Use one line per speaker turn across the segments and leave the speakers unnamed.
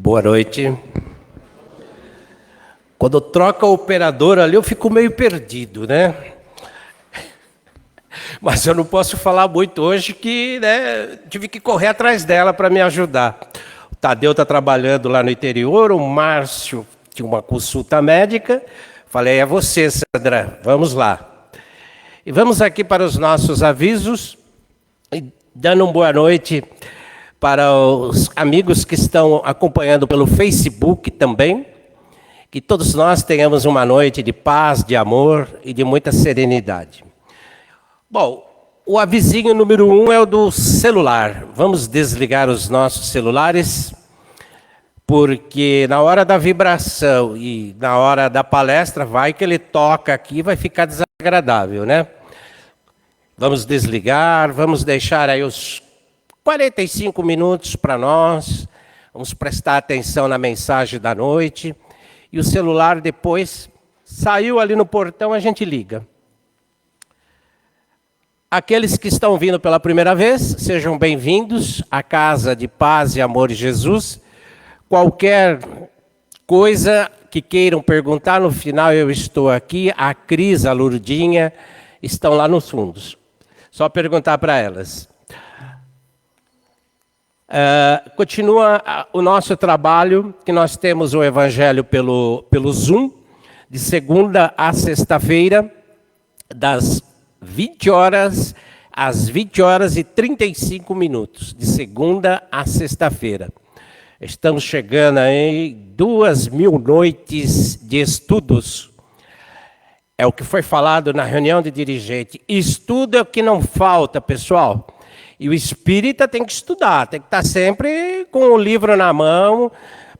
Boa noite. Quando troca o operador ali, eu fico meio perdido, né? Mas eu não posso falar muito hoje que, né, tive que correr atrás dela para me ajudar. O Tadeu está trabalhando lá no interior, o Márcio tinha uma consulta médica. Falei, é você, Sandra, vamos lá. E vamos aqui para os nossos avisos, e dando uma boa noite para os amigos que estão acompanhando pelo Facebook também. Que todos nós tenhamos uma noite de paz, de amor e de muita serenidade. Bom, o avisinho número 1 é o do celular. Vamos desligar os nossos celulares, porque na hora da vibração e na hora da palestra, vai que ele toca aqui, vai ficar desagradável, né? Vamos desligar, vamos deixar aí os 45 minutos para nós, vamos prestar atenção na mensagem da noite, e o celular depois, saiu ali no portão, a gente liga. Aqueles que estão vindo pela primeira vez, sejam bem-vindos à Casa de Paz e Amor de Jesus. Qualquer coisa que queiram perguntar, no final eu estou aqui, a Cris, a Lurdinha, estão lá nos fundos. Só perguntar para elas. Continua o nosso trabalho, que nós temos o Evangelho pelo Zoom, de segunda a sexta-feira, das 20 horas às 20 horas e 35 minutos, de segunda a sexta-feira. Estamos chegando aí 2.000 noites de estudos. É o que foi falado na reunião de dirigente. Estudo é o que não falta, pessoal. E o espírita tem que estudar, tem que estar sempre com o livro na mão,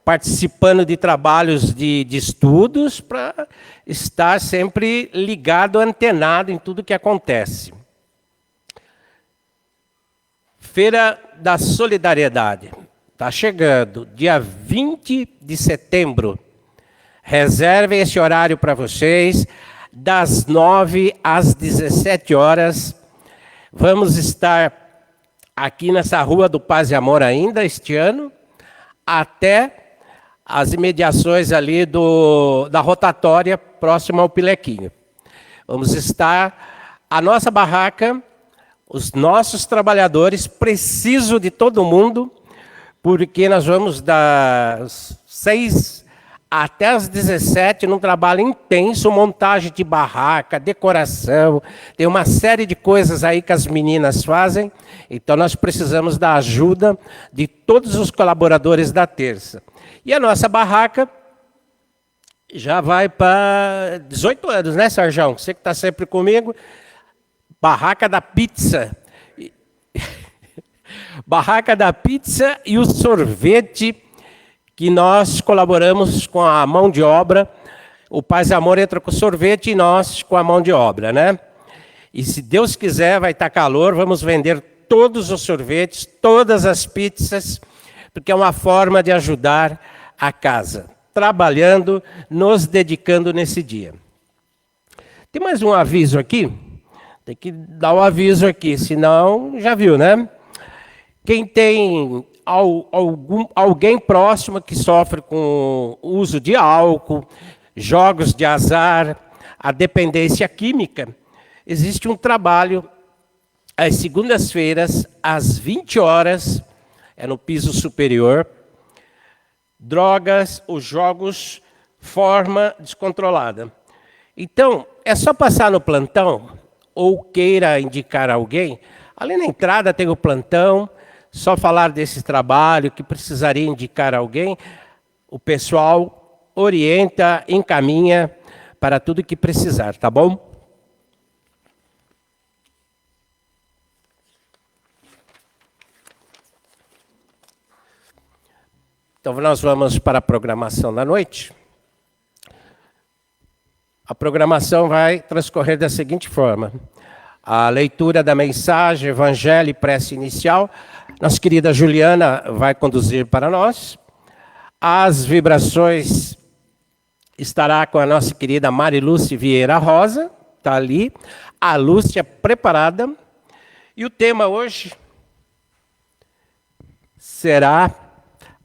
participando de trabalhos de estudos, para estar sempre ligado, antenado em tudo que acontece. Feira da Solidariedade. Está chegando, dia 20 de setembro. Reservem esse horário para vocês, das 9 às 17 horas. Vamos estar aqui nessa Rua do Paz e Amor ainda este ano, até as imediações ali da rotatória próxima ao Pilequinho. Vamos estar, a nossa barraca, os nossos trabalhadores, preciso de todo mundo, porque nós vamos das 6 até as 17, num trabalho intenso, montagem de barraca, decoração, tem uma série de coisas aí que as meninas fazem, então nós precisamos da ajuda de todos os colaboradores da terça. E a nossa barraca já vai para 18 anos, né, Sarjão? Você que está sempre comigo. Barraca da pizza. Barraca da pizza e o sorvete, que nós colaboramos com a mão de obra. O Paz e Amor entra com o sorvete e nós com a mão de obra, né? E se Deus quiser, vai estar calor, vamos vender todos os sorvetes, todas as pizzas, porque é uma forma de ajudar a casa, trabalhando, nos dedicando nesse dia. Tem mais um aviso aqui? Tem que dar um aviso aqui, senão já viu, né? Quem tem alguém próximo que sofre com o uso de álcool, jogos de azar, a dependência química, existe um trabalho às segundas-feiras, às 20 horas, é no piso superior, drogas ou jogos, forma descontrolada. Então, é só passar no plantão, ou queira indicar alguém, ali na entrada tem o plantão, só falar desse trabalho, que precisaria indicar alguém, o pessoal orienta, encaminha para tudo que precisar, tá bom? Então nós vamos para a programação da noite. A programação vai transcorrer da seguinte forma. A leitura da mensagem, evangelho e prece inicial, nossa querida Juliana vai conduzir para nós. As vibrações estará com a nossa querida Marilúcia Vieira Rosa, está ali. A Lúcia preparada. E o tema hoje será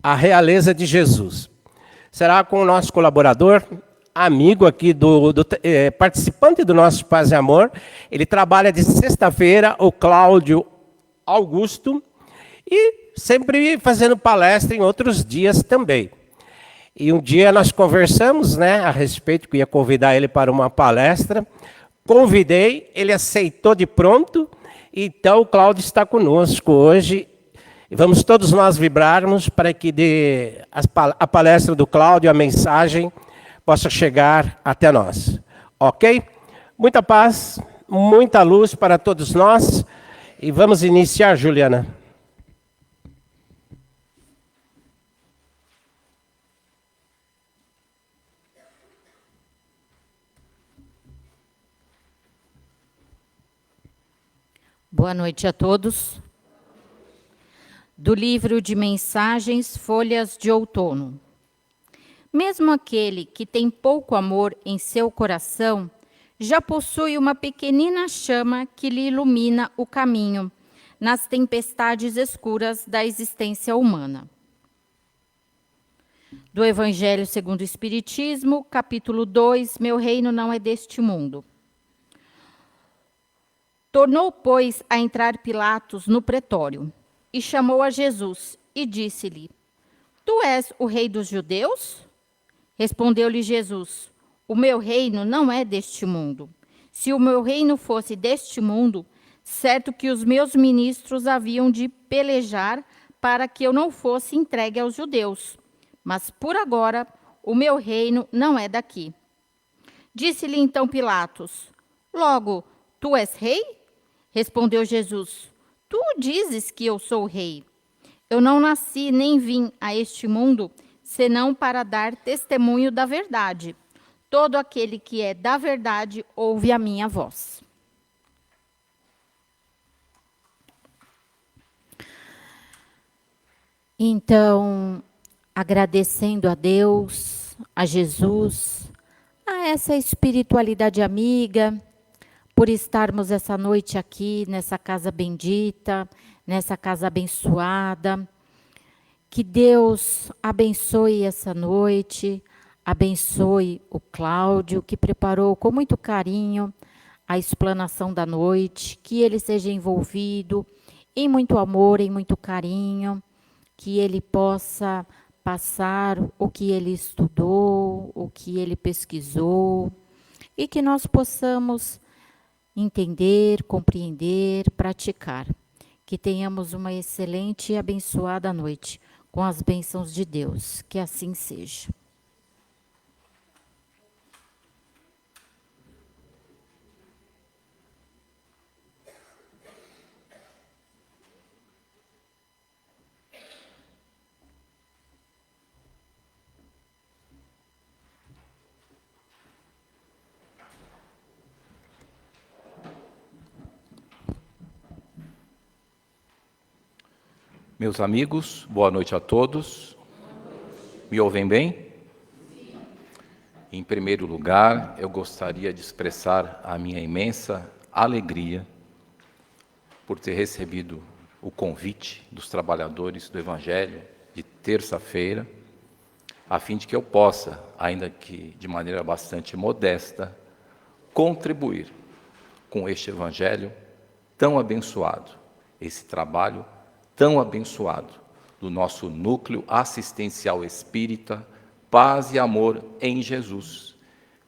A Realeza de Jesus. Será com o nosso colaborador, amigo aqui, participante do nosso Paz e Amor. Ele trabalha de sexta-feira, o Cláudio Augusto, e sempre fazendo palestra em outros dias também. E um dia nós conversamos, né, a respeito, que ia convidar ele para uma palestra. Convidei, ele aceitou de pronto. Então o Cláudio está conosco hoje. E vamos todos nós vibrarmos para que a palestra do Cláudio, a mensagem, possa chegar até nós. Ok? Muita paz, muita luz para todos nós. E vamos iniciar, Juliana.
Boa noite a todos. Do livro de Mensagens, Folhas de Outono. Mesmo aquele que tem pouco amor em seu coração, já possui uma pequenina chama que lhe ilumina o caminho nas tempestades escuras da existência humana. Do Evangelho segundo o Espiritismo, capítulo 2, Meu reino não é deste mundo. Tornou, pois, a entrar Pilatos no pretório, e chamou a Jesus, e disse-lhe: Tu és o rei dos judeus? Respondeu-lhe Jesus: O meu reino não é deste mundo. Se o meu reino fosse deste mundo, certo que os meus ministros haviam de pelejar para que eu não fosse entregue aos judeus. Mas, por agora, o meu reino não é daqui. Disse-lhe então Pilatos: Logo, tu és rei? Respondeu Jesus: Tu dizes que eu sou rei. Eu não nasci nem vim a este mundo, senão para dar testemunho da verdade. Todo aquele que é da verdade ouve a minha voz. Então, agradecendo a Deus, a Jesus, a essa espiritualidade amiga, por estarmos essa noite aqui, nessa casa bendita, nessa casa abençoada. Que Deus abençoe essa noite, abençoe o Cláudio, que preparou com muito carinho a explanação da noite, que ele seja envolvido em muito amor, em muito carinho, que ele possa passar o que ele estudou, o que ele pesquisou, e que nós possamos entender, compreender, praticar. Que tenhamos uma excelente e abençoada noite, com as bênçãos de Deus. Que assim seja.
Meus amigos, boa noite a todos. Me ouvem bem? Em primeiro lugar, eu gostaria de expressar a minha imensa alegria por ter recebido o convite dos trabalhadores do Evangelho de terça-feira, a fim de que eu possa, ainda que de maneira bastante modesta, contribuir com este Evangelho tão abençoado, esse trabalho tão abençoado do nosso núcleo assistencial espírita Paz e Amor em Jesus,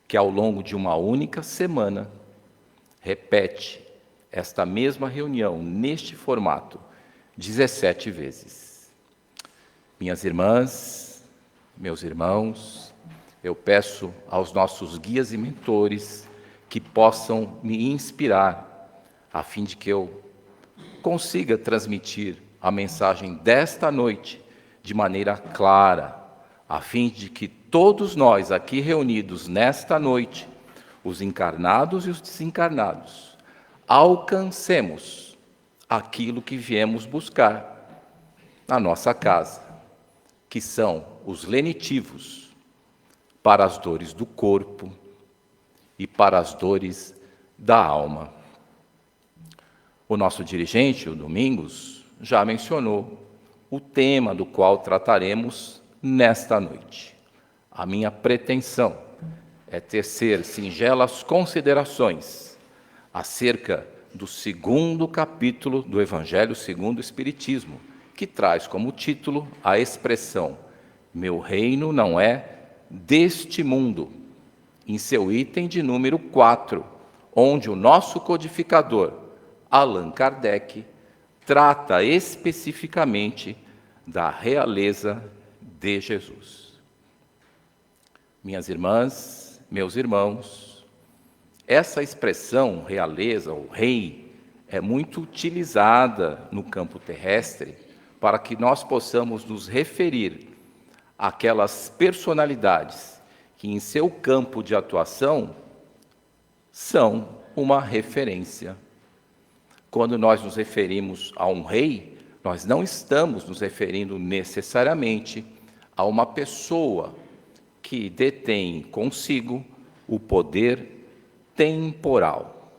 que ao longo de uma única semana repete esta mesma reunião neste formato 17 vezes. Minhas irmãs, meus irmãos, eu peço aos nossos guias e mentores que possam me inspirar, a fim de que eu consiga transmitir a mensagem desta noite de maneira clara, a fim de que todos nós aqui reunidos nesta noite, os encarnados e os desencarnados, alcancemos aquilo que viemos buscar na nossa casa, que são os lenitivos para as dores do corpo e para as dores da alma. O nosso dirigente, o Domingos, já mencionou o tema do qual trataremos nesta noite. A minha pretensão é tecer singelas considerações acerca do segundo capítulo do Evangelho segundo o Espiritismo, que traz como título a expressão "Meu reino não é deste mundo", em seu item de número 4, onde o nosso codificador, Allan Kardec, trata especificamente da realeza de Jesus. Minhas irmãs, meus irmãos, essa expressão realeza ou rei é muito utilizada no campo terrestre para que nós possamos nos referir àquelas personalidades que em seu campo de atuação são uma referência. Quando nós nos referimos a um rei, nós não estamos nos referindo necessariamente a uma pessoa que detém consigo o poder temporal.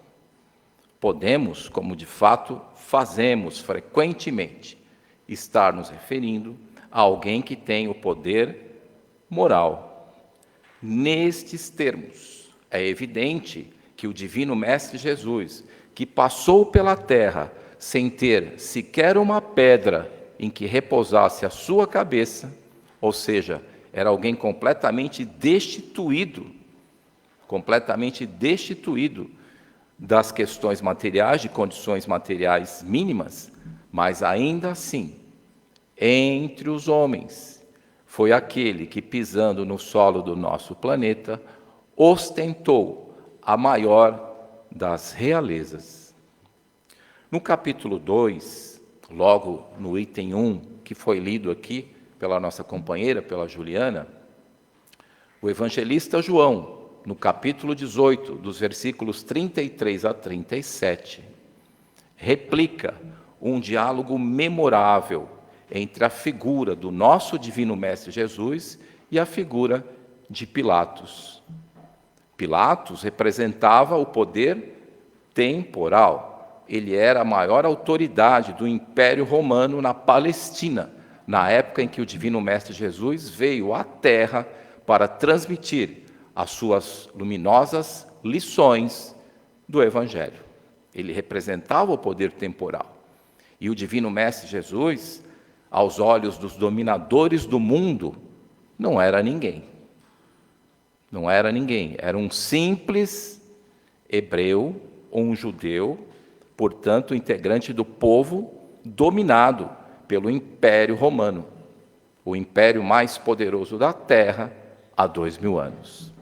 Podemos, como de fato fazemos frequentemente, estar nos referindo a alguém que tem o poder moral. Nestes termos, é evidente que o Divino Mestre Jesus, que passou pela terra sem ter sequer uma pedra em que repousasse a sua cabeça, ou seja, era alguém completamente destituído das questões materiais, de condições materiais mínimas, mas ainda assim, entre os homens, foi aquele que, pisando no solo do nosso planeta, ostentou a maior das realezas. No capítulo 2, logo no item 1, que foi lido aqui pela nossa companheira, pela Juliana, o evangelista João, no capítulo 18, dos versículos 33 a 37, replica um diálogo memorável entre a figura do nosso Divino Mestre Jesus e a figura de Pilatos. Pilatos representava o poder temporal. Ele era a maior autoridade do Império Romano na Palestina, na época em que o Divino Mestre Jesus veio à Terra para transmitir as suas luminosas lições do Evangelho. Ele representava o poder temporal. E o Divino Mestre Jesus, aos olhos dos dominadores do mundo, não era ninguém. Não era ninguém, era um simples hebreu, um judeu, portanto, integrante do povo dominado pelo Império Romano, o império mais poderoso da Terra há 2000 anos.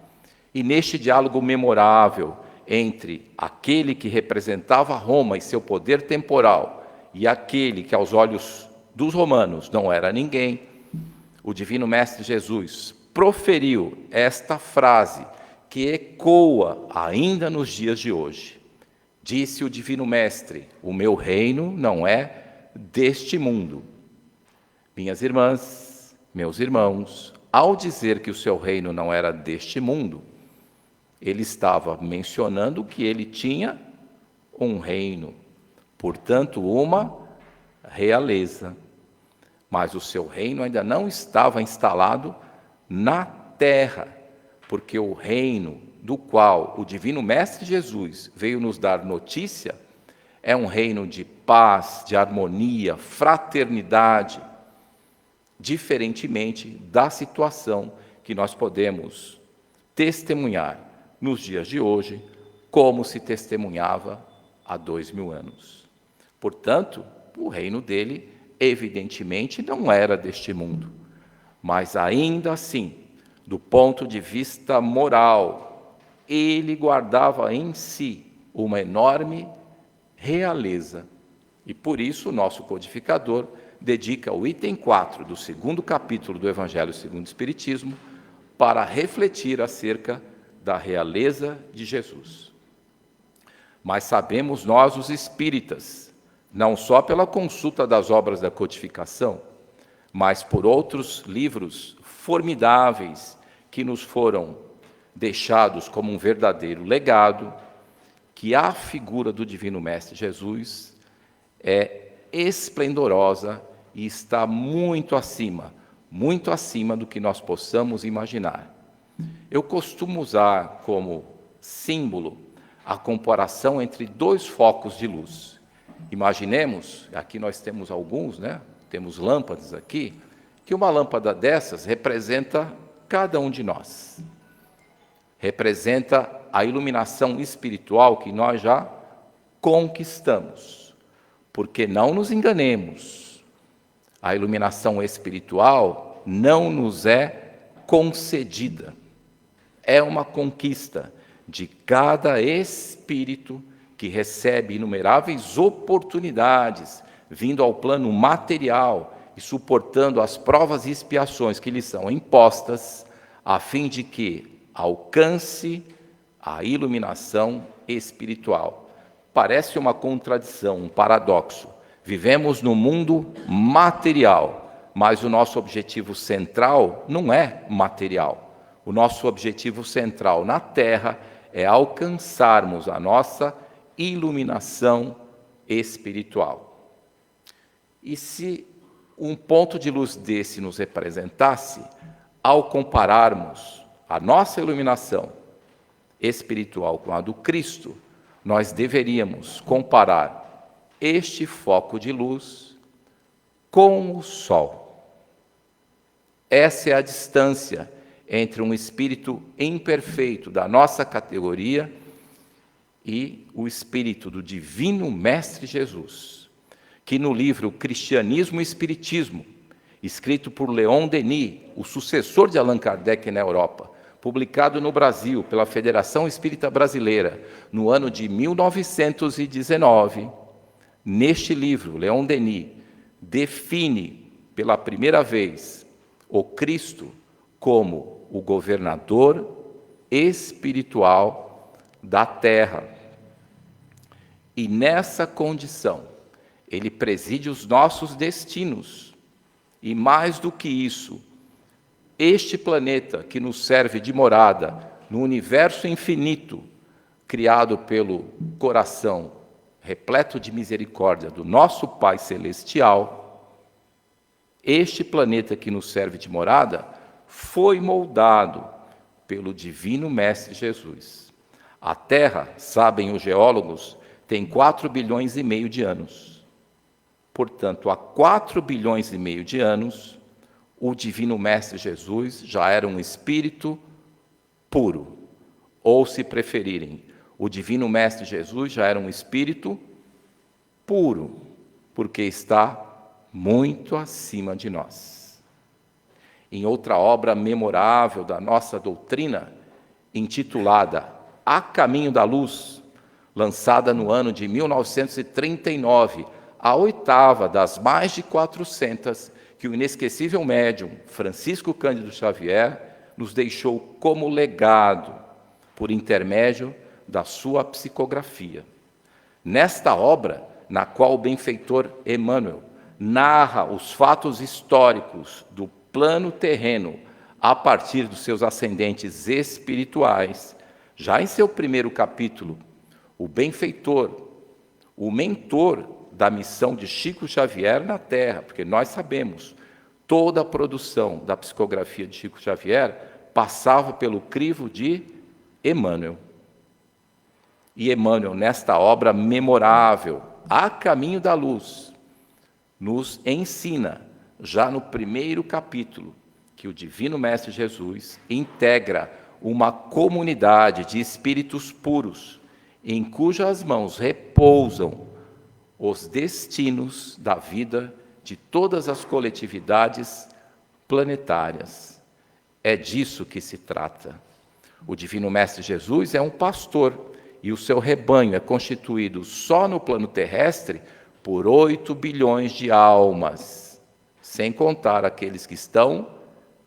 E neste diálogo memorável entre aquele que representava Roma e seu poder temporal e aquele que, aos olhos dos romanos, não era ninguém, o Divino Mestre Jesus proferiu esta frase que ecoa ainda nos dias de hoje. Disse o Divino Mestre: "O meu reino não é deste mundo". Minhas irmãs, meus irmãos, ao dizer que o seu reino não era deste mundo, ele estava mencionando que ele tinha um reino, portanto, uma realeza. Mas o seu reino ainda não estava instalado na terra, porque o reino do qual o Divino Mestre Jesus veio nos dar notícia é um reino de paz, de harmonia, fraternidade, diferentemente da situação que nós podemos testemunhar nos dias de hoje, como se testemunhava há 2000 anos. Portanto, o reino dele, evidentemente, não era deste mundo, mas ainda assim, do ponto de vista moral, ele guardava em si uma enorme realeza. E por isso o nosso codificador dedica o item 4 do segundo capítulo do Evangelho segundo o Espiritismo para refletir acerca da realeza de Jesus. Mas sabemos nós, os espíritas, não só pela consulta das obras da codificação, mas por outros livros formidáveis que nos foram deixados como um verdadeiro legado, que a figura do Divino Mestre Jesus é esplendorosa e está muito acima do que nós possamos imaginar. Eu costumo usar como símbolo a comparação entre dois focos de luz. Imaginemos, aqui nós temos alguns, né? Temos lâmpadas aqui, que uma lâmpada dessas representa cada um de nós. Representa a iluminação espiritual que nós já conquistamos. Porque não nos enganemos, a iluminação espiritual não nos é concedida. É uma conquista de cada espírito que recebe inumeráveis oportunidades, vindo ao plano material e suportando as provas e expiações que lhe são impostas, a fim de que alcance a iluminação espiritual. Parece uma contradição, um paradoxo. Vivemos no mundo material, mas o nosso objetivo central não é material. O nosso objetivo central na Terra é alcançarmos a nossa iluminação espiritual. E se um ponto de luz desse nos representasse, ao compararmos a nossa iluminação espiritual com a do Cristo, nós deveríamos comparar este foco de luz com o Sol. Essa é a distância entre um espírito imperfeito da nossa categoria e o espírito do divino Mestre Jesus, que no livro Cristianismo e Espiritismo, escrito por Leon Denis, o sucessor de Allan Kardec na Europa, publicado no Brasil pela Federação Espírita Brasileira no ano de 1919, neste livro, Leon Denis define pela primeira vez o Cristo como o governador espiritual da Terra. E nessa condição, ele preside os nossos destinos. E mais do que isso, este planeta que nos serve de morada no universo infinito, criado pelo coração repleto de misericórdia do nosso Pai Celestial, este planeta que nos serve de morada foi moldado pelo divino Mestre Jesus. A Terra, sabem os geólogos, tem 4,5 bilhões de anos. Portanto, há 4,5 bilhões de anos, o divino Mestre Jesus já era um espírito puro. Ou, se preferirem, o divino Mestre Jesus já era um espírito puro, porque está muito acima de nós. Em outra obra memorável da nossa doutrina, intitulada A Caminho da Luz, lançada no ano de 1939, a oitava das mais de 400 que o inesquecível médium Francisco Cândido Xavier nos deixou como legado, por intermédio da sua psicografia. Nesta obra, na qual o benfeitor Emmanuel narra os fatos históricos do plano terreno a partir dos seus ascendentes espirituais, já em seu primeiro capítulo, o benfeitor, o mentor da missão de Chico Xavier na Terra, porque nós sabemos, toda a produção da psicografia de Chico Xavier passava pelo crivo de Emmanuel. E Emmanuel, nesta obra memorável, A Caminho da Luz, nos ensina, já no primeiro capítulo, que o Divino Mestre Jesus integra uma comunidade de espíritos puros, em cujas mãos repousam os destinos da vida de todas as coletividades planetárias. É disso que se trata. O Divino Mestre Jesus é um pastor, e o seu rebanho é constituído só no plano terrestre por 8 bilhões de almas, sem contar aqueles que estão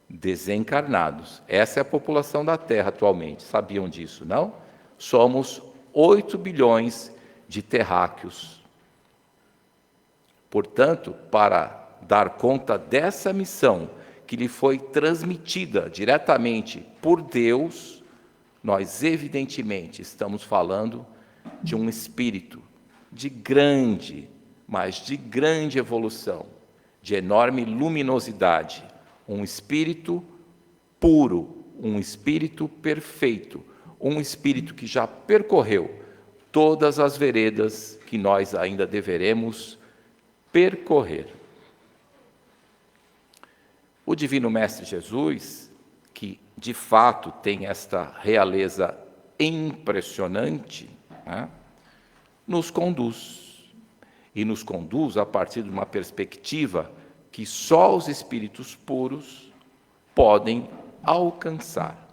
desencarnados. Essa é a população da Terra atualmente. Sabiam disso, não? Somos 8 bilhões de terráqueos. Portanto, para dar conta dessa missão que lhe foi transmitida diretamente por Deus, nós evidentemente estamos falando de um espírito de grande, mas de grande evolução, de enorme luminosidade, um espírito puro, um espírito perfeito, um espírito que já percorreu todas as veredas que nós ainda deveremos percorrer. O Divino Mestre Jesus, que de fato tem esta realeza impressionante, né, nos conduz. E nos conduz a partir de uma perspectiva que só os espíritos puros podem alcançar.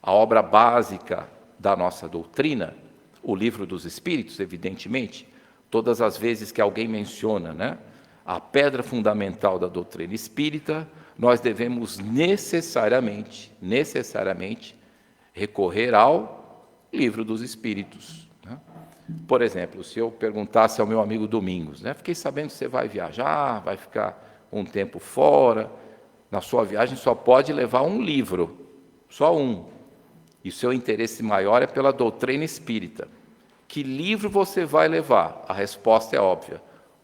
A obra básica da nossa doutrina, o Livro dos Espíritos, evidentemente, todas as vezes que alguém menciona, né, a pedra fundamental da doutrina espírita, nós devemos necessariamente recorrer ao Livro dos Espíritos. Né? Por exemplo, se eu perguntasse ao meu amigo Domingos, né, fiquei sabendo que você vai viajar, vai ficar um tempo fora, na sua viagem só pode levar um livro, só um, e o seu interesse maior é pela doutrina espírita. Que livro você vai levar? A resposta é óbvia,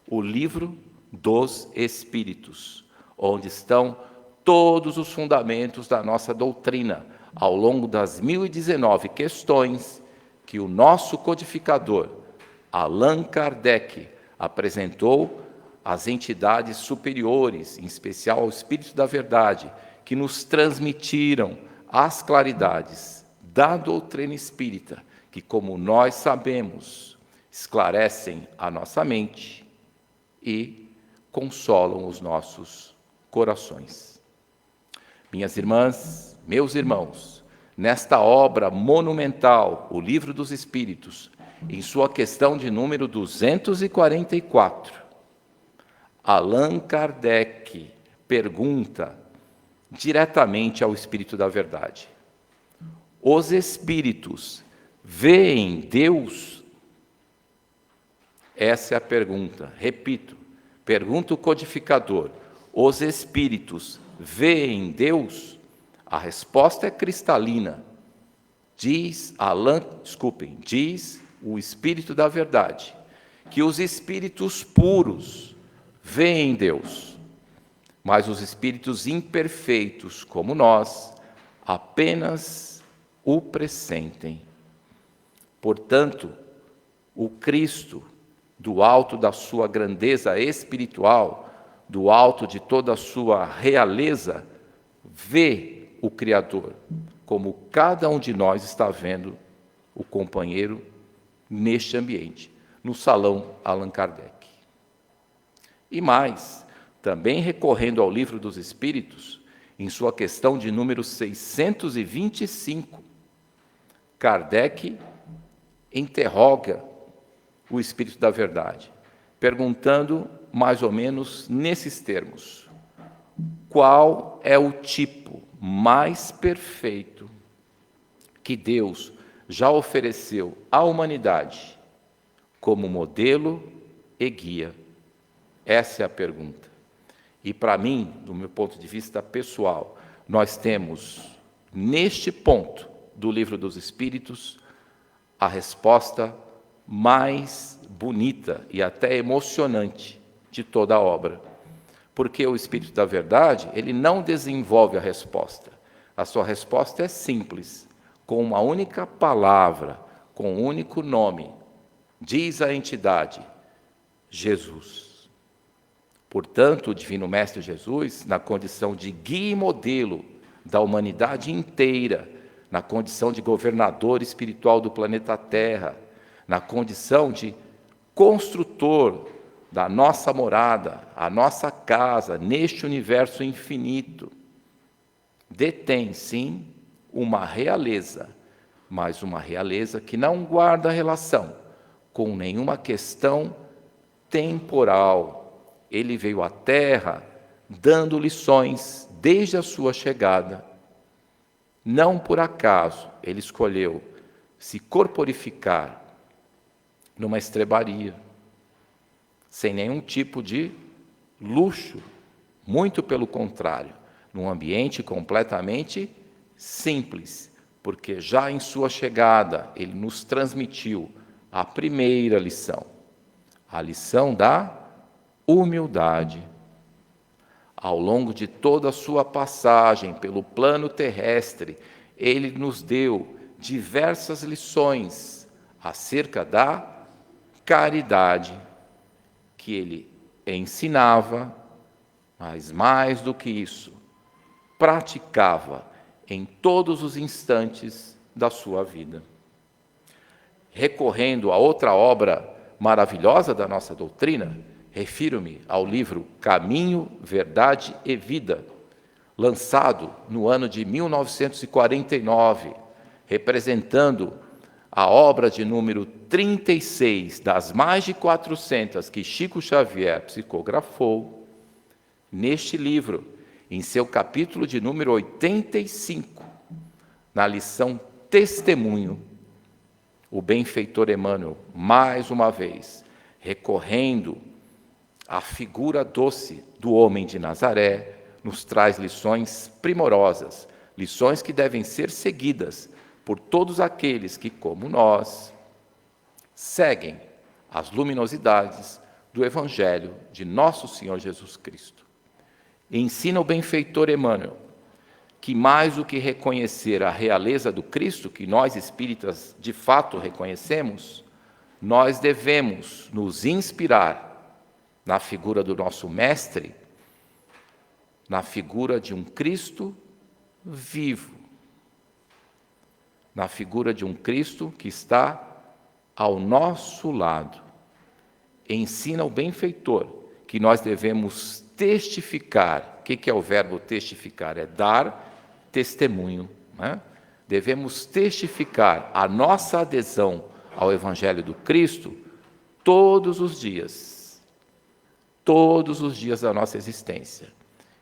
o Livro dos Espíritos, onde estão todos os fundamentos da nossa doutrina, ao longo das 1019 questões que o nosso codificador, Allan Kardec, apresentou às entidades superiores, em especial ao Espírito da Verdade, que nos transmitiram as claridades da doutrina espírita, que, como nós sabemos, esclarecem a nossa mente e consolam os nossos corações. Minhas irmãs, meus irmãos, nesta obra monumental, o Livro dos Espíritos, em sua questão de número 244, Allan Kardec pergunta diretamente ao Espírito da Verdade: os espíritos veem Deus? Essa é a pergunta. Repito, pergunta o codificador: os espíritos veem Deus? A resposta é cristalina. Diz o Espírito da Verdade que os espíritos puros veem Deus, mas os espíritos imperfeitos, como nós, apenas o pressentem. Portanto, o Cristo, do alto da sua grandeza espiritual, do alto de toda a sua realeza, vê o Criador, como cada um de nós está vendo o companheiro neste ambiente, no salão Allan Kardec. E mais, também recorrendo ao Livro dos Espíritos, em sua questão de número 625, Kardec interroga o Espírito da Verdade, perguntando mais ou menos nesses termos: qual é o tipo mais perfeito que Deus já ofereceu à humanidade como modelo e guia? Essa é a pergunta. E para mim, do meu ponto de vista pessoal, nós temos, neste ponto do Livro dos Espíritos, a resposta mais bonita e até emocionante de toda a obra. Porque o Espírito da Verdade, ele não desenvolve a resposta. A sua resposta é simples, com uma única palavra, com um único nome. Diz a entidade: Jesus. Portanto, o Divino Mestre Jesus, na condição de guia e modelo da humanidade inteira, na condição de governador espiritual do planeta Terra, na condição de construtor da nossa morada, a nossa casa, neste universo infinito, detém, sim, uma realeza, mas uma realeza que não guarda relação com nenhuma questão temporal. Ele veio à Terra dando lições desde a sua chegada. Não por acaso ele escolheu se corporificar numa estrebaria, sem nenhum tipo de luxo, muito pelo contrário, num ambiente completamente simples, porque já em sua chegada ele nos transmitiu a primeira lição, a lição da humildade, Ao longo de toda a sua passagem pelo plano terrestre, ele nos deu diversas lições acerca da caridade que ele ensinava, mas mais do que isso, praticava em todos os instantes da sua vida. Recorrendo a outra obra maravilhosa da nossa doutrina, refiro-me ao livro Caminho, Verdade e Vida, lançado no ano de 1949, representando a obra de número 36 das mais de 400 que Chico Xavier psicografou. Neste livro, em seu capítulo de número 85, na lição Testemunho, o benfeitor Emmanuel, mais uma vez, recorrendo à figura doce do homem de Nazaré, nos traz lições primorosas, lições que devem ser seguidas por todos aqueles que, como nós, seguem as luminosidades do Evangelho de nosso Senhor Jesus Cristo. Ensina o benfeitor Emmanuel que, mais do que reconhecer a realeza do Cristo, que nós espíritas de fato reconhecemos, nós devemos nos inspirar na figura do nosso Mestre, na figura de um Cristo vivo, na figura de um Cristo que está ao nosso lado. Ensina o benfeitor que nós devemos testificar. O que é o verbo testificar? É dar testemunho, né? Devemos testificar a nossa adesão ao Evangelho do Cristo todos os dias da nossa existência.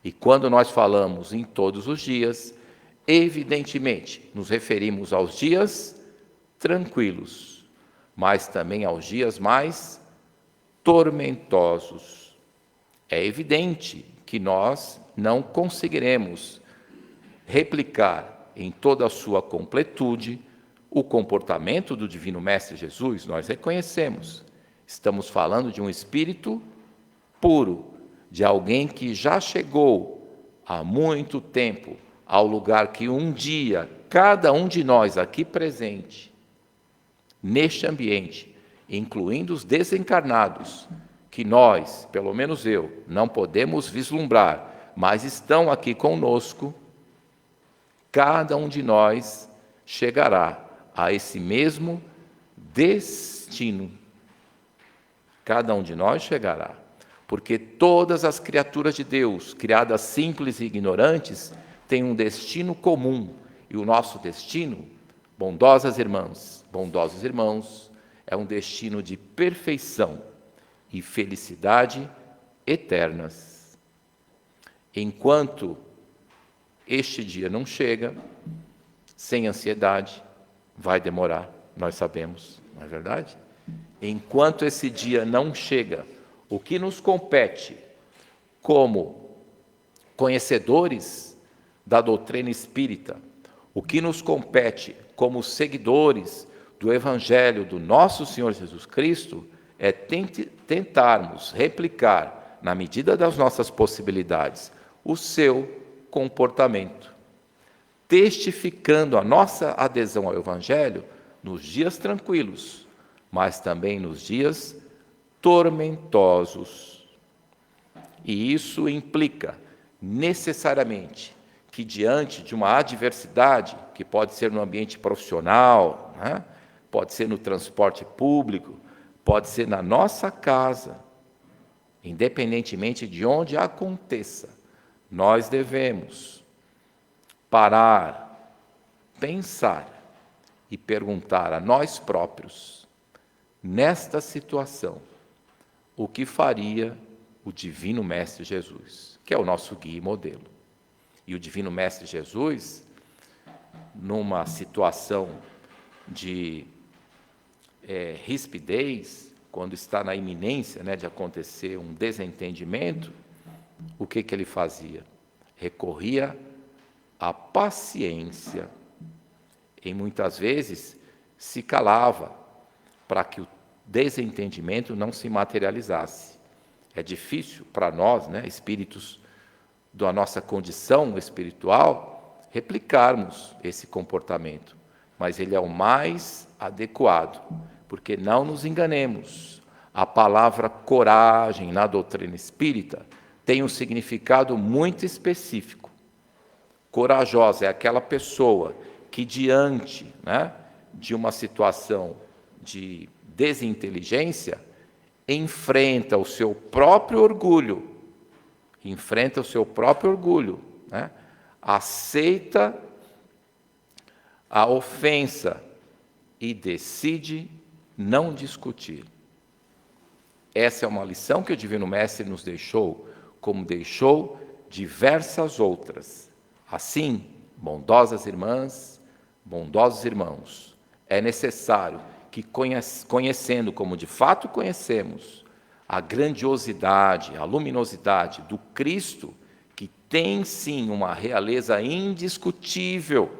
E quando nós falamos em todos os dias, evidentemente, nos referimos aos dias tranquilos, mas também aos dias mais tormentosos. É evidente que nós não conseguiremos replicar em toda a sua completude o comportamento do Divino Mestre Jesus. Nós reconhecemos. Estamos falando de um espírito puro, de alguém que já chegou há muito tempo ao lugar que um dia, cada um de nós aqui presente, neste ambiente, incluindo os desencarnados, que nós, pelo menos eu, não podemos vislumbrar, mas estão aqui conosco, cada um de nós chegará a esse mesmo destino. Cada um de nós chegará. Porque todas as criaturas de Deus, criadas simples e ignorantes, têm um destino comum. E o nosso destino, bondosas irmãs, bondosos irmãos, é um destino de perfeição e felicidade eternas. Enquanto este dia não chega, sem ansiedade, vai demorar, nós sabemos, não é verdade? Enquanto esse dia não chega, o que nos compete como conhecedores da doutrina espírita, o que nos compete como seguidores do Evangelho do nosso Senhor Jesus Cristo, é tentarmos replicar, na medida das nossas possibilidades, o seu comportamento, testificando a nossa adesão ao Evangelho nos dias tranquilos, mas também nos dias tormentosos. E isso implica, necessariamente, que diante de uma adversidade, que pode ser no ambiente profissional, né? Pode ser no transporte público, pode ser na nossa casa, independentemente de onde aconteça, nós devemos parar, pensar e perguntar a nós próprios, nesta situação, o que faria o Divino Mestre Jesus, que é o nosso guia e modelo. E o Divino Mestre Jesus, numa situação de rispidez, quando está na iminência, né, de acontecer um desentendimento, o que ele fazia? Recorria à paciência. E muitas vezes se calava para que o desentendimento não se materializasse. É difícil para nós, né, espíritos da nossa condição espiritual, replicarmos esse comportamento. Mas ele é o mais adequado, porque não nos enganemos. A palavra coragem na doutrina espírita tem um significado muito específico. Corajosa é aquela pessoa que, diante, de uma situação de desinteligência, enfrenta o seu próprio orgulho, aceita a ofensa e decide não discutir. Essa é uma lição que o Divino Mestre nos deixou, como deixou diversas outras. Assim, bondosas irmãs, bondosos irmãos, é necessário que, conhecendo como de fato conhecemos, a grandiosidade, a luminosidade do Cristo, que tem sim uma realeza indiscutível,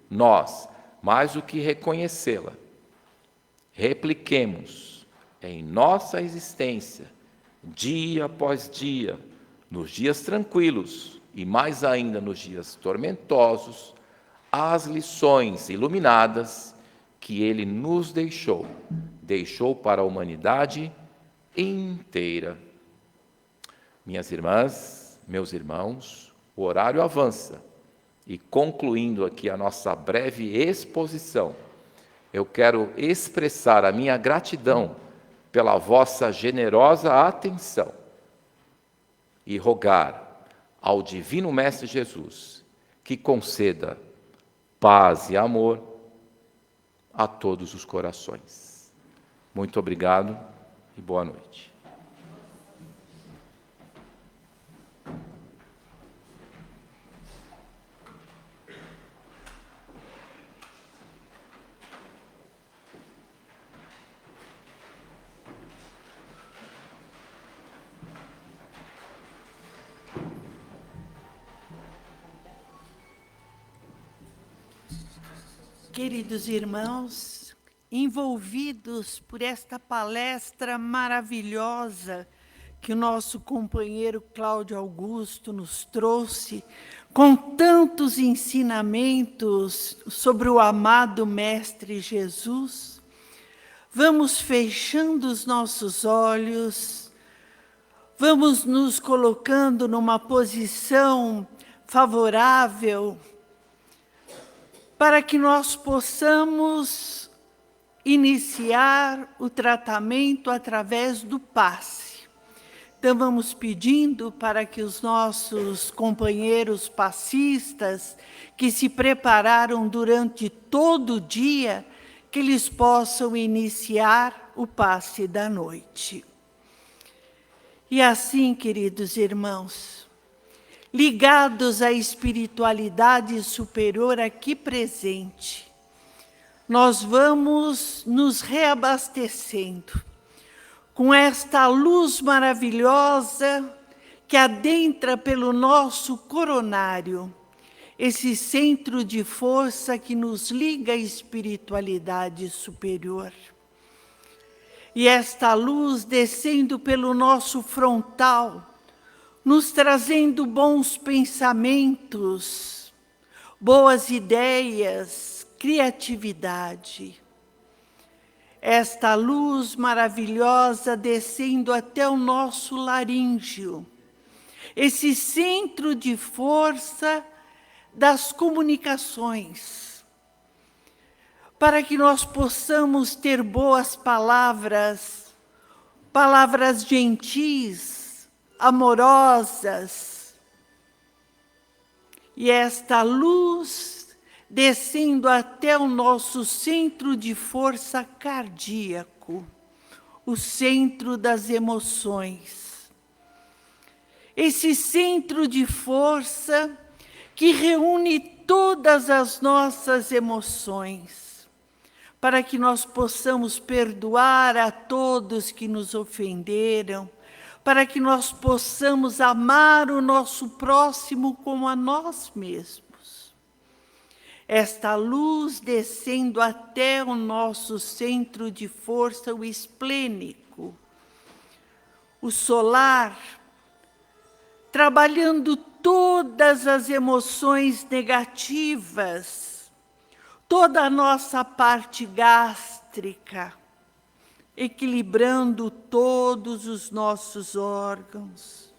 nós, mais do que reconhecê-la, repliquemos em nossa existência, dia após dia, nos dias tranquilos e mais ainda nos dias tormentosos, as lições iluminadas que Ele nos deixou para a humanidade inteira. Minhas irmãs, meus irmãos, o horário avança e, concluindo aqui a nossa breve exposição, eu quero expressar a minha gratidão pela vossa generosa atenção e rogar ao Divino Mestre Jesus que conceda paz e amor a todos os corações. Muito obrigado e boa noite.
Queridos irmãos, envolvidos por esta palestra maravilhosa que o nosso companheiro Cláudio Augusto nos trouxe, com tantos ensinamentos sobre o amado Mestre Jesus, vamos fechando os nossos olhos, vamos nos colocando numa posição favorável para que nós possamos iniciar o tratamento através do passe. Então, vamos pedindo para que os nossos companheiros passistas, que se prepararam durante todo o dia, que eles possam iniciar o passe da noite. E assim, queridos irmãos, ligados à espiritualidade superior aqui presente, nós vamos nos reabastecendo com esta luz maravilhosa que adentra pelo nosso coronário, esse centro de força que nos liga à espiritualidade superior. E esta luz descendo pelo nosso frontal, nos trazendo bons pensamentos, boas ideias, criatividade. Esta luz maravilhosa descendo até o nosso laríngeo, esse centro de força das comunicações, para que nós possamos ter boas palavras, palavras gentis, amorosas, e esta luz descendo até o nosso centro de força cardíaco, o centro das emoções. Esse centro de força que reúne todas as nossas emoções, para que nós possamos perdoar a todos que nos ofenderam, para que nós possamos amar o nosso próximo como a nós mesmos. Esta luz descendo até o nosso centro de força, o esplênico, o solar, trabalhando todas as emoções negativas, toda a nossa parte gástrica, equilibrando todos os nossos órgãos.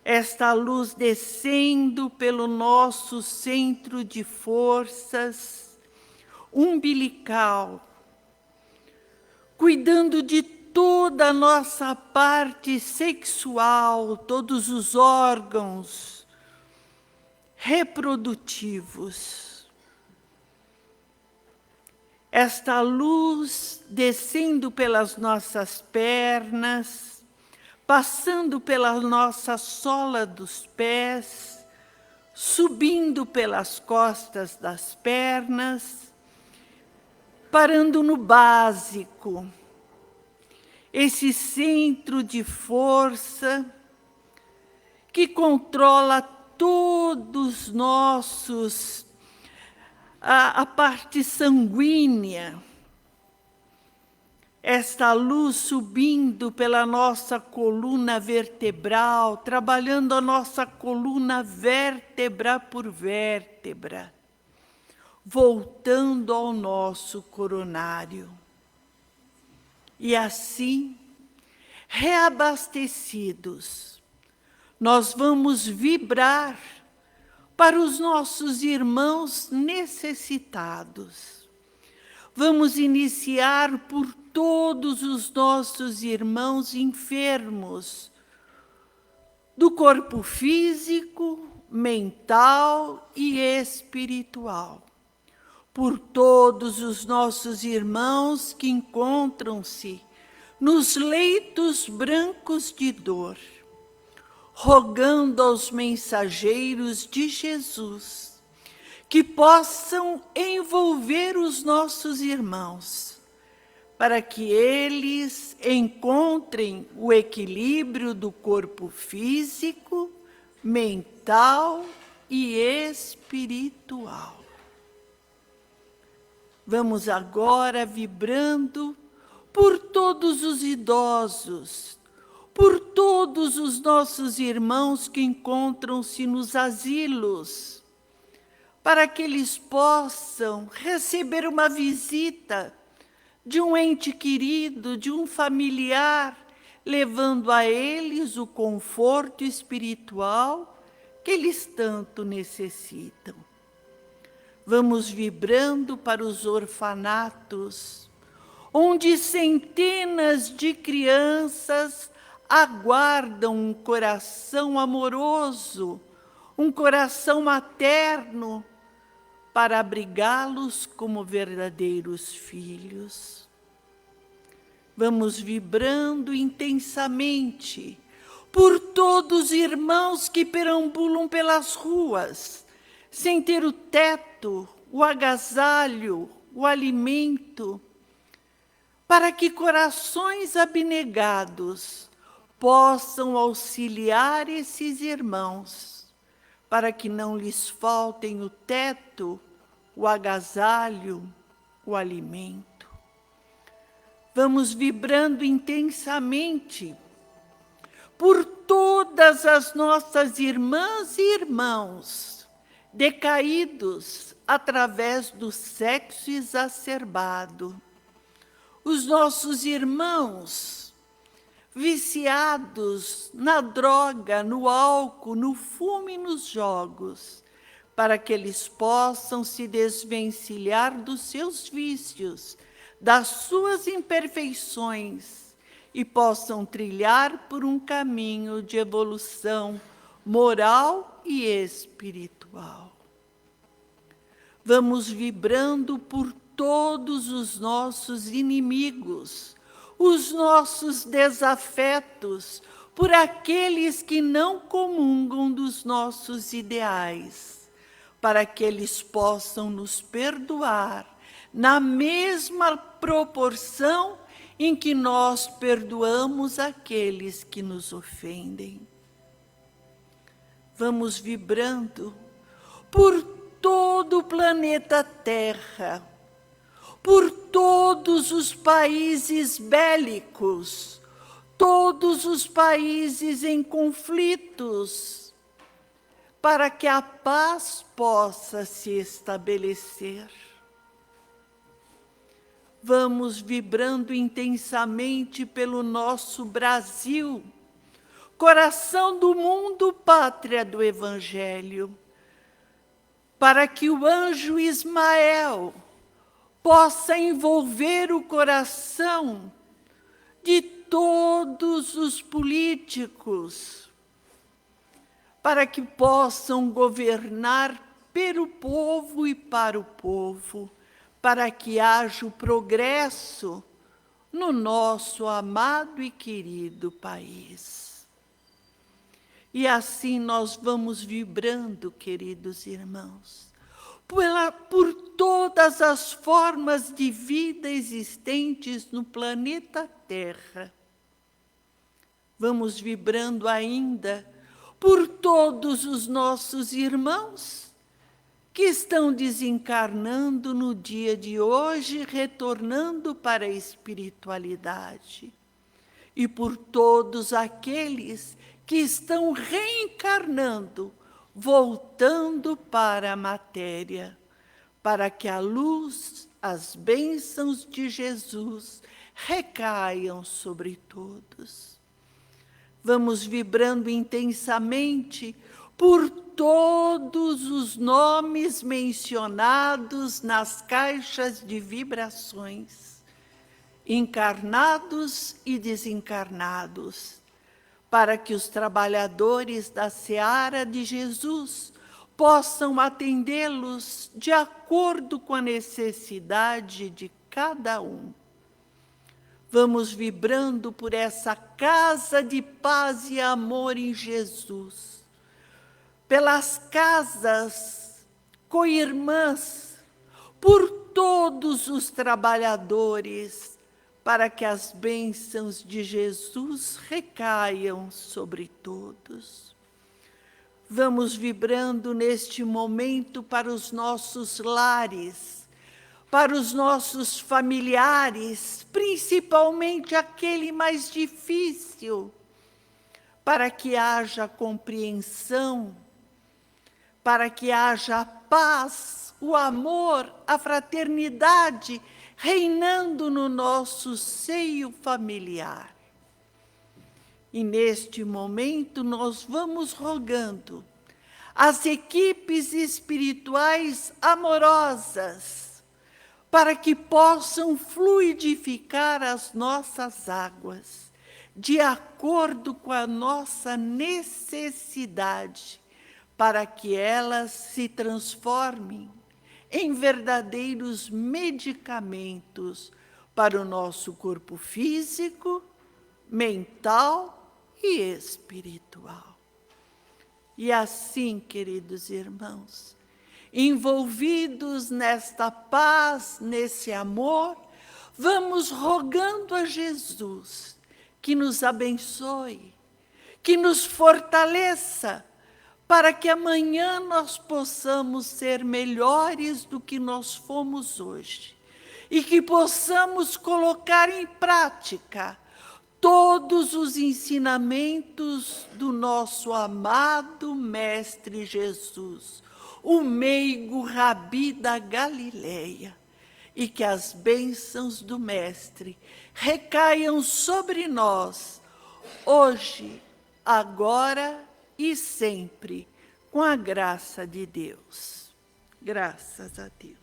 Esta luz descendo pelo nosso centro de forças umbilical, cuidando de toda a nossa parte sexual, todos os órgãos reprodutivos. Esta luz descendo pelas nossas pernas, passando pela nossa sola dos pés, subindo pelas costas das pernas, parando no básico, esse centro de força que controla todos nossos, a parte sanguínea, esta luz subindo pela nossa coluna vertebral, trabalhando a nossa coluna vértebra por vértebra, voltando ao nosso coronário. E assim, reabastecidos, nós vamos vibrar para os nossos irmãos necessitados. Vamos iniciar por todos os nossos irmãos enfermos, do corpo físico, mental e espiritual. Por todos os nossos irmãos que encontram-se nos leitos brancos de dor, rogando aos mensageiros de Jesus que possam envolver os nossos irmãos, para que eles encontrem o equilíbrio do corpo físico, mental e espiritual. Vamos agora vibrando por todos os idosos, por todos os nossos irmãos que encontram-se nos asilos, para que eles possam receber uma visita de um ente querido, de um familiar, levando a eles o conforto espiritual que eles tanto necessitam. Vamos vibrando para os orfanatos, onde centenas de crianças aguardam um coração amoroso, um coração materno, para abrigá-los como verdadeiros filhos. Vamos vibrando intensamente por todos os irmãos que perambulam pelas ruas, sem ter o teto, o agasalho, o alimento, para que corações abnegados possam auxiliar esses irmãos, para que não lhes faltem o teto, o agasalho, o alimento. Vamos vibrando intensamente por todas as nossas irmãs e irmãos decaídos através do sexo exacerbado, os nossos irmãos viciados na droga, no álcool, no fumo e nos jogos, para que eles possam se desvencilhar dos seus vícios, das suas imperfeições e possam trilhar por um caminho de evolução moral e espiritual. Vamos vibrando por todos os nossos inimigos, os nossos desafetos, por aqueles que não comungam dos nossos ideais, para que eles possam nos perdoar na mesma proporção em que nós perdoamos aqueles que nos ofendem. Vamos vibrando por todo o planeta Terra, por todos os países bélicos, todos os países em conflitos, para que a paz possa se estabelecer. Vamos vibrando intensamente pelo nosso Brasil, coração do mundo, pátria do Evangelho, para que o anjo Ismael possa envolver o coração de todos os políticos, para que possam governar pelo povo e para o povo, para que haja o progresso no nosso amado e querido país. E assim nós vamos vibrando, queridos irmãos, por todas as formas de vida existentes no planeta Terra. Vamos vibrando ainda por todos os nossos irmãos que estão desencarnando no dia de hoje, retornando para a espiritualidade. E por todos aqueles que estão reencarnando, voltando para a matéria, para que a luz, as bênçãos de Jesus recaiam sobre todos. Vamos vibrando intensamente por todos os nomes mencionados nas caixas de vibrações, encarnados e desencarnados, para que os trabalhadores da seara de Jesus possam atendê-los de acordo com a necessidade de cada um. Vamos vibrando por essa casa de paz e amor em Jesus, pelas casas co-irmãs, por todos os trabalhadores, para que as bênçãos de Jesus recaiam sobre todos. Vamos vibrando neste momento para os nossos lares, para os nossos familiares, principalmente aquele mais difícil, para que haja compreensão, para que haja a paz, o amor, a fraternidade reinando no nosso seio familiar. E neste momento nós vamos rogando às equipes espirituais amorosas para que possam fluidificar as nossas águas de acordo com a nossa necessidade, para que elas se transformem em verdadeiros medicamentos para o nosso corpo físico, mental e espiritual. E assim, queridos irmãos, envolvidos nesta paz, nesse amor, vamos rogando a Jesus que nos abençoe, que nos fortaleça, para que amanhã nós possamos ser melhores do que nós fomos hoje e que possamos colocar em prática todos os ensinamentos do nosso amado Mestre Jesus, o meigo Rabi da Galileia, e que as bênçãos do Mestre recaiam sobre nós, hoje, agora e sempre, com a graça de Deus. Graças a Deus.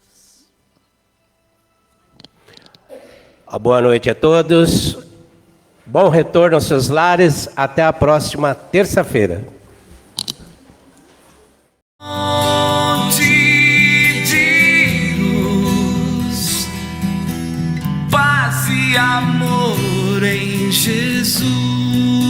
Boa noite a todos. Bom retorno aos seus lares. Até a próxima terça-feira.
De luz, paz e amor em Jesus.